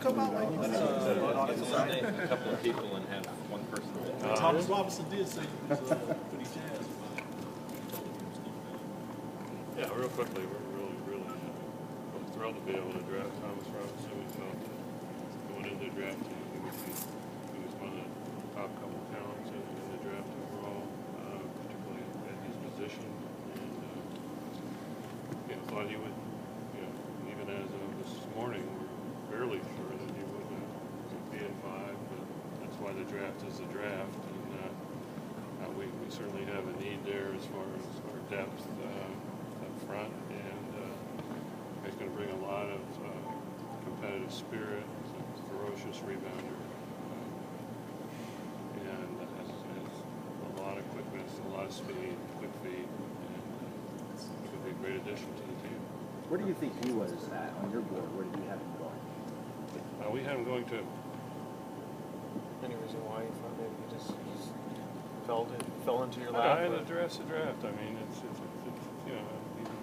come out like you said? A couple of people and have one person. Thomas Robinson did say he was pretty jazzed. Yeah, real quickly, we're really thrilled to be able to draft Thomas Robinson. We felt that going into the draft, he was one of the top couple talents in the draft overall, particularly at his position. And thought he would, even as of this morning, we're fairly sure that he would be in 5. But that's why the draft is the draft, and we certainly have a need there as far as our depth up front, and he's going to bring a lot of competitive spirit, ferocious rebounder, and has a lot of quickness, a lot of speed, quick feet, and he could be a great addition to the team. Where do you think he was at on your board? Where did you have him going? We had him going to. Any reason why you thought maybe he just fell into your lap? The draft's a draft. I mean, it's you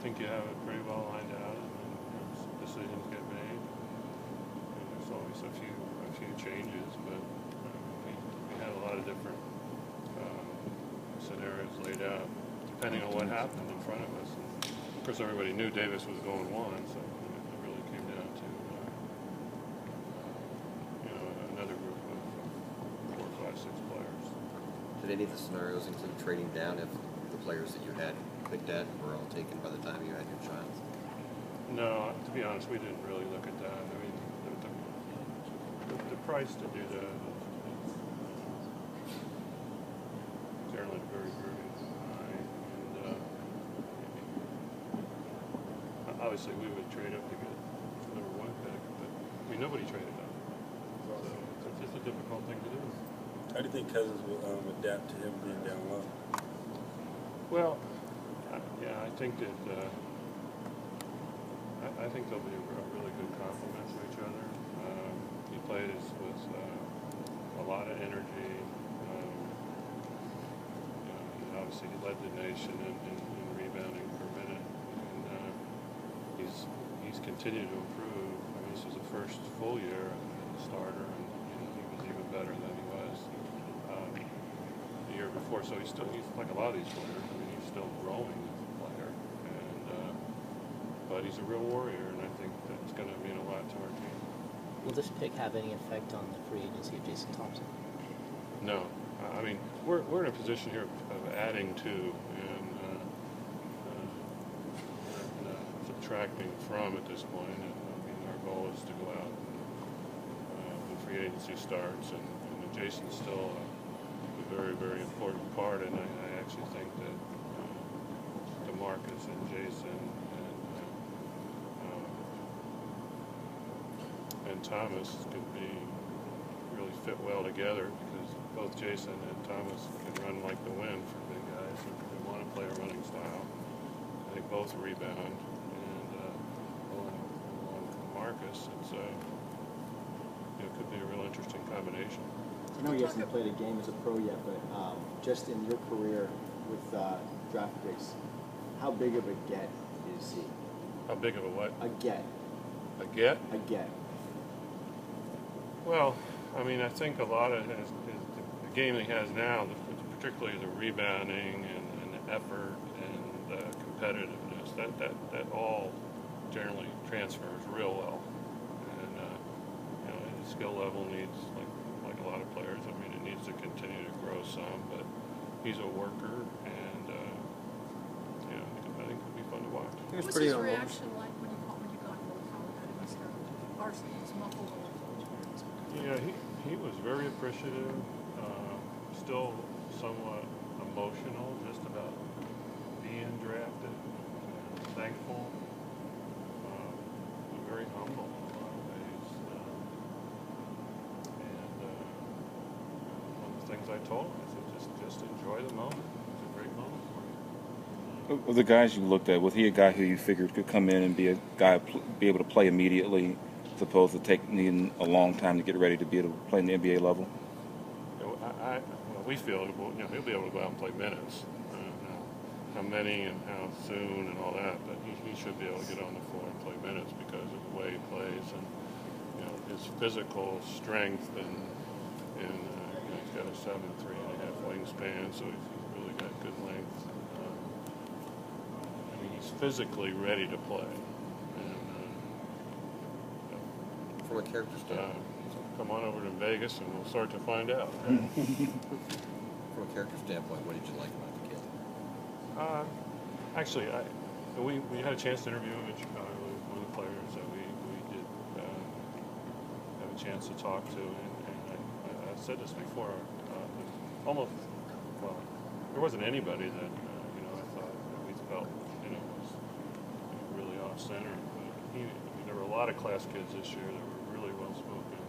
think you have it pretty well lined out, and then decisions get made. And there's always a few changes, but we had a lot of different scenarios laid out depending on what happened in front of us. And of course, everybody knew Davis was going 1, so it really came down to another group of 4, 5, 6 players. Did any of the scenarios include trading down if the players that you had picked at were all taken by the time you had your child? No, to be honest, we didn't really look at that. I mean, the price to do that is generally very, very high. And obviously, we would trade up to get the number 1 pick, but nobody traded up. So it's just a difficult thing to do. How do you think Cousins will adapt to him being down low? Well, I think that I think they'll be a really good complement to each other. He plays with a lot of energy. Obviously, he led the nation in rebounding per minute, and he's continued to improve. I mean, this is the first full year as a starter, and he was even better than he was the year before. So he's like a lot of these players. I mean, he's still growing as a player, but he's a real warrior, and I think that's going to mean a lot to our team. Will this pick have any effect on the free agency of Jason Thompson? No. I mean, we're in a position here of adding to and subtracting from at this point. And I mean, our goal is to go out when free agency starts, and Jason's still a very, very important part. And I actually think that DeMarcus and Jason and Thomas could really fit well together, because both Jason and Thomas can run like the wind for big guys. They want to play a running style. They both rebound, and along Marcus, it could be a real interesting combination. I know he hasn't played a game as a pro yet, but just in your career with draft picks, how big of a get is he? How big of a what? A get. A get? A get. Well, I mean, I think a lot of the game he has now, particularly the rebounding and the effort and the competitiveness, that all generally transfers real well. And his skill level needs, like a lot of players, I mean, it needs to continue to grow some, but he's a worker, and I think it'll be fun to watch. What was his reaction like when you got him out of his varsity? He was muffled all the time. Yeah, he was very appreciative, still somewhat emotional just about being drafted, thankful, very humble in a lot of ways. One of the things I told him, I said, just enjoy the moment. It's a great moment for you. Of the guys you looked at, was he a guy who you figured could come in and be a guy be able to play immediately, as opposed to needing a long time to get ready to be able to play in the NBA level? We feel he'll be able to go out and play minutes. How many and how soon and all that, but he should be able to get on the floor and play minutes because of the way he plays and his physical strength and you know, he's got a 7'3.5" wingspan, so he's really got good length. I mean, he's physically ready to play. And, From a character standpoint. so come on over to Vegas and we'll start to find out. From a character standpoint, what did you like about the kid? Actually, we had a chance to interview him in Chicago with one of the players that we did have a chance to talk to, and I said this before, there wasn't anybody that you know, I thought that we felt, you know, was really off center. But there were a lot of class kids this year that were really well spoken,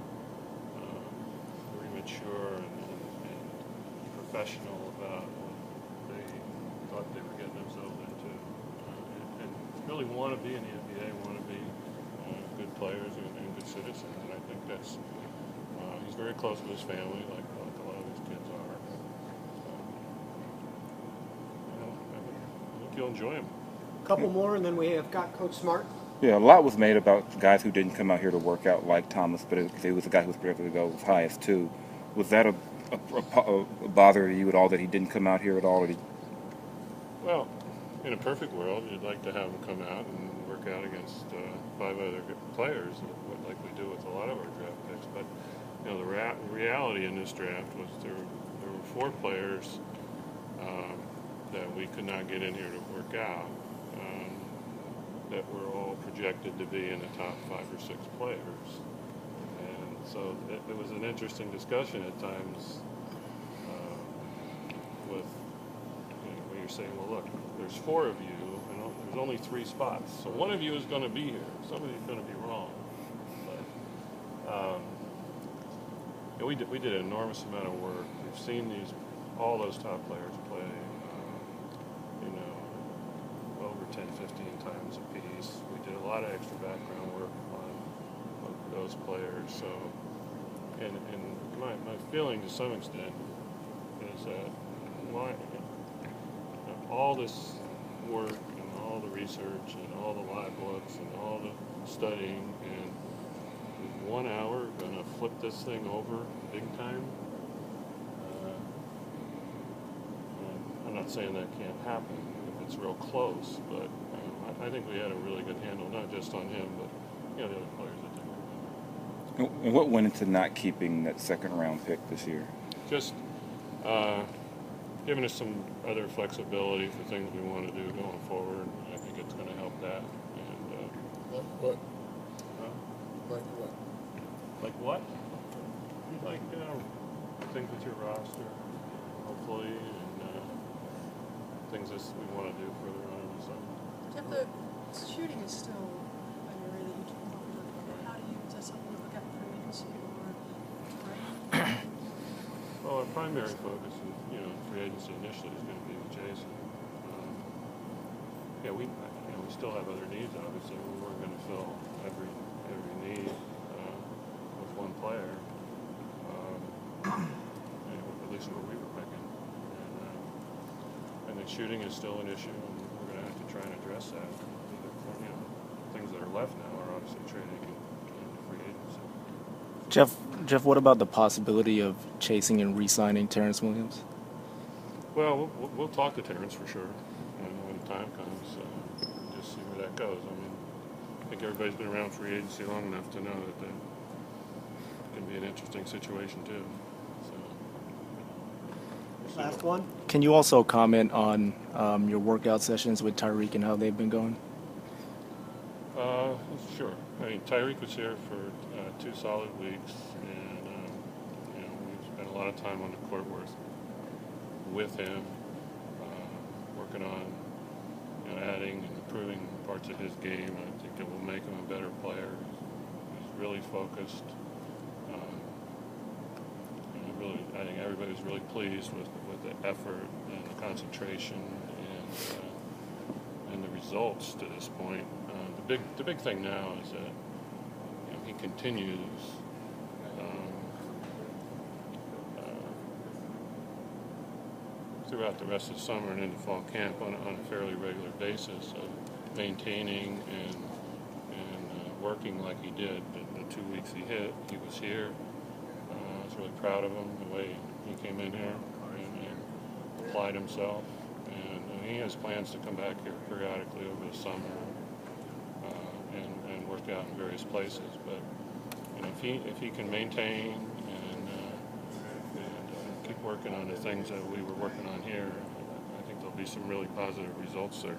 very mature and professional about what they thought they were getting themselves into, and really want to be in the NBA, want to be good players and good citizens. And I think that's he's very close with his family, like a lot of these kids are. So, you know, I think you'll enjoy him. Couple more, and then we have got Coach Smart. Yeah, a lot was made about guys who didn't come out here to work out like Thomas, but he was a guy who was projected to go as high as 2. Was that a bother to you at all that he didn't come out here at all? Or Well, in a perfect world, you'd like to have him come out and work out against 5 other good players, like we do with a lot of our draft picks. But you know, the reality in this draft was there were 4 players that we could not get in here to work out that were all projected to be in the top 5 or 6 players. And so it was an interesting discussion at times with, you know, where you're saying, well, look, there's 4 of you, and there's only 3 spots. So one of you is going to be here. Somebody's going to be wrong. But yeah, we did an enormous amount of work. We've seen all those top players play, you know, over 10, 15 times a piece. We did a lot of extra background work on those players. So, and my feeling to some extent is that all this work and all the research and all the live books and all the studying, and 1 hour going to flip this thing over big time. I'm not saying that can't happen if it's real close, but I think we had a really good handle, not just on him, but you know, the other players that did. And what went into not keeping that second-round pick this year? Just giving us some other flexibility for things we want to do going forward. I think it's going to help that. And What? Like what? like what? Like things with your roster, hopefully, and things that we want to do further on in the summer. Jeff, the shooting is still an area that you talk about. How do you, is that something you look at for agency or right? Well, our primary focus is, you know, free agency initially is going to be with Jason. Yeah, we still have other needs. Obviously, we weren't going to fill every need with one player. You know, at least where we were picking. And the shooting is still an issue, and we're going to have to try and address that. You know, things that are left now are obviously trading into free agency. Jeff, what about the possibility of chasing and re-signing Terrence Williams? Well, we'll talk to Terrence for sure, and when the time comes, just see where that goes. I mean, I think everybody's been around free agency long enough to know that can be an interesting situation too. So, Last one. Can you also comment on your workout sessions with Tyreek and how they've been going? Sure. I mean, Tyreek was here for 2 solid weeks, and you know, we spent a lot of time on the court with him, working on, you know, adding and improving parts of his game. I think it will make him a better player. He's really focused. I think everybody was really pleased with the effort and the concentration and the results to this point. The big thing now is that, you know, he continues throughout the rest of the summer and into fall camp on a fairly regular basis of maintaining and working like he did the 2 weeks he was here. I was really proud of him, the way he came in here and applied himself. And he has plans to come back here periodically over the summer and work out in various places. But if he can maintain and keep working on the things that we were working on here, I think there'll be some really positive results there.